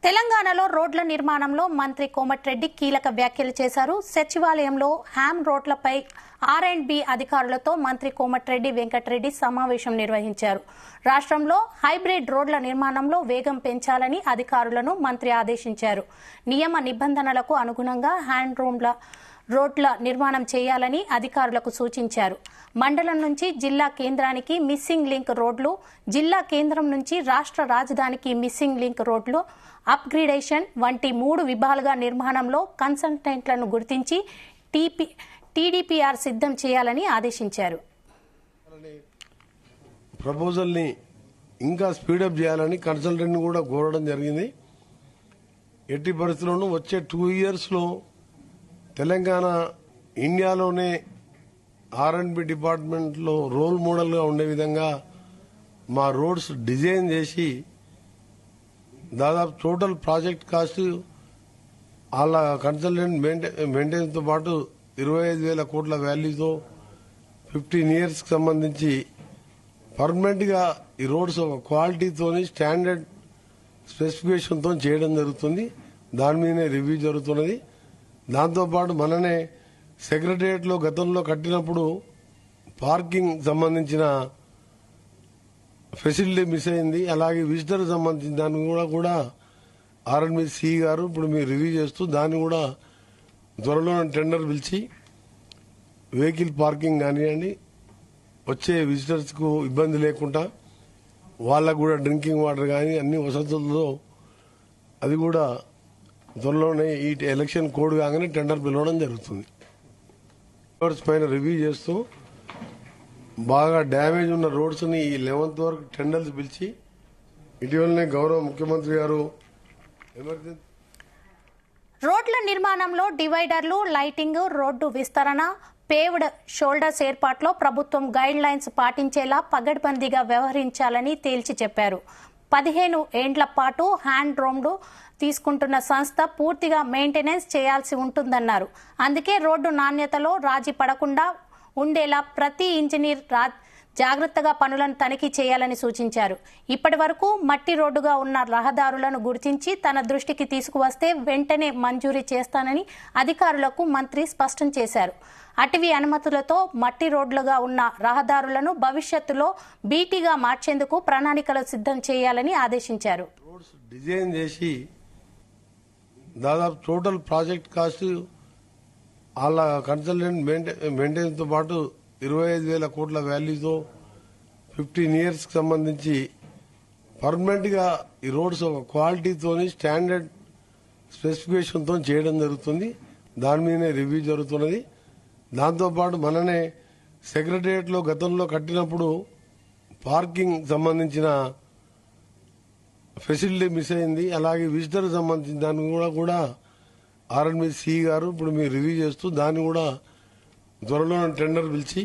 తెలంగాణలో రోడ్ల నిర్మాణంలో మంత్రి కోమటిరెడ్డి కీలక వ్యాఖ్యలు చేశారు. సచివాలయంలో హ్యామ్ రోడ్లపై R&B అధికారులతో మంత్రి కోమటిరెడ్డి వెంకటరెడ్డి సమావేశం నిర్వహించారు. రాష్ట్రంలో హైబ్రిడ్ రోడ్ల నిర్మాణంలో వేగం పెంచాలని అధికారులను మంత్రి ఆదేశించారు. నియమ నిబంధనలకు అనుగుణంగా హ్యామ్ రోడ్ల నిర్మాణం చేయాలని అధికారులకు సూచించారు. మండలం నుంచి జిల్లా కేంద్రానికి మిస్సింగ్ లింక్ రోడ్లు, జిల్లా కేంద్రం నుంచి రాష్ట్ర రాజధానికి మిస్సింగ్ లింక్ రోడ్లు అప్గ్రేడేషన్ వంటి 3 విభాగాల నిర్మాణంలో కన్సల్టెంట్లను గుర్తించి TDPR సిద్ధం చేయాలని ఆదేశించారు. ప్రపోజల్ని ఇంకా స్పీడప్ చేయాలని కన్సల్టెంట్ కూడా కోరడం జరిగింది. ఎట్టి పరిస్థితుల్లోనూ వచ్చే 2 ఇయర్స్లో తెలంగాణ ఇండియాలోనే R&B డిపార్ట్మెంట్లో రోల్ మోడల్గా ఉండే విధంగా మా రోడ్స్ డిజైన్ చేసి దాదాపు టోటల్ ప్రాజెక్ట్ కాస్ట్ వాళ్ళ కన్సల్టెంట్ మెయింటెనెన్స్తో పాటు 25,000 కోట్ల వాల్యూతో 15 ఇయర్స్కి సంబంధించి పర్మనెంట్గా ఈ రోడ్స్ ఒక క్వాలిటీతోని స్టాండర్డ్ స్పెసిఫికేషన్తో చేయడం జరుగుతుంది. దాని మీదనే రివ్యూ జరుగుతున్నది. దాంతోపాటు మననే సెక్రటేరియట్లో గతంలో కట్టినప్పుడు పార్కింగ్ సంబంధించిన ఫెసిలిటీ మిస్ అయింది. అలాగే విజిటర్ సంబంధించిన దాన్ని కూడా R&B సి గారు ఇప్పుడు మీరు రివ్యూ చేస్తూ దాన్ని కూడా త్వరలో టెండర్ పిలిచి వెహికల్ పార్కింగ్ కానివ్వండి, వచ్చే విజిటర్స్కు ఇబ్బంది లేకుండా వాళ్ళకు కూడా డ్రింకింగ్ వాటర్ కానీ అన్ని వసతులతో అది కూడా త్వరలోనే ఈ ఎలక్షన్ కోడ్ కాగానే టెండర్ పిలవడం జరుగుతుంది. పైన రివ్యూ చేస్తూ బాగా డ్యామేజ్ ఉన్న రోడ్స్ ని ఈ 11th వరకు టెండర్స్ పిలిచి ఇటీవలనే గౌరవ ముఖ్యమంత్రి గారు ఎమర్జెన్సీ రోడ్ల నిర్మాణంలో డివైడర్లు, లైటింగ్, రోడ్డు విస్తరణ, పేవ్డ్ షోల్డర్స్ ఏర్పాట్లో ప్రభుత్వం గైడ్ లైన్స్ పాటించేలా పగడ్బందీగా వ్యవహరించాలని తేల్చి చెప్పారు. 15 ఏండ్ల పాటు హ్యాండ్ రోమ్డ్ తీసుకుంటున్న సంస్థ పూర్తిగా మెయింటెనెన్స్ చేయాల్సి ఉంటుందన్నారు. అందుకే రోడ్డు నాణ్యతలో రాజీ పడకుండా ఉండేలా ప్రతి ఇంజనీర్ జాగ్రత్తగా పనులను తనిఖీ చేయాలని సూచించారు. ఇప్పటి వరకు మట్టి రోడ్డుగా ఉన్న రహదారులను గుర్తించి తన దృష్టికి తీసుకువస్తే వెంటనే మంజూరీ చేస్తానని అధికారులకు మంత్రి స్పష్టం చేశారు. అటవీ అనుమతులతో మట్టి రోడ్లుగా ఉన్న రహదారులను భవిష్యత్తులో బీటీగా మార్చేందుకు ప్రణాళికలు సిద్ధం చేయాలని ఆదేశించారు. డిజైన్ చేసి దాదాపు టోటల్ ప్రాజెక్ట్ కాస్ట్ వాళ్ళ కన్సల్టెంట్ మెయింటెనెన్స్తో పాటు 25,000 కోట్ల వాల్యూతో 15 ఇయర్స్కి సంబంధించి పర్మనెంట్గా ఈ రోడ్స్ ఒక క్వాలిటీతోని స్టాండర్డ్ స్పెసిఫికేషన్తో చేయడం జరుగుతుంది. దాని మీదనే రివ్యూ జరుగుతున్నది. దాంతోపాటు మననే సెక్రటేరియట్లో గతంలో కట్టినప్పుడు పార్కింగ్ సంబంధించిన ఫెసిలిటీ మిస్ అయింది. అలాగే విజిటర్ సంబంధించిన దాన్ని కూడా R&B సి గారు ఇప్పుడు మీరు రివ్యూ చేస్తూ దాన్ని కూడా త్వరలో టెండర్ పిలిచి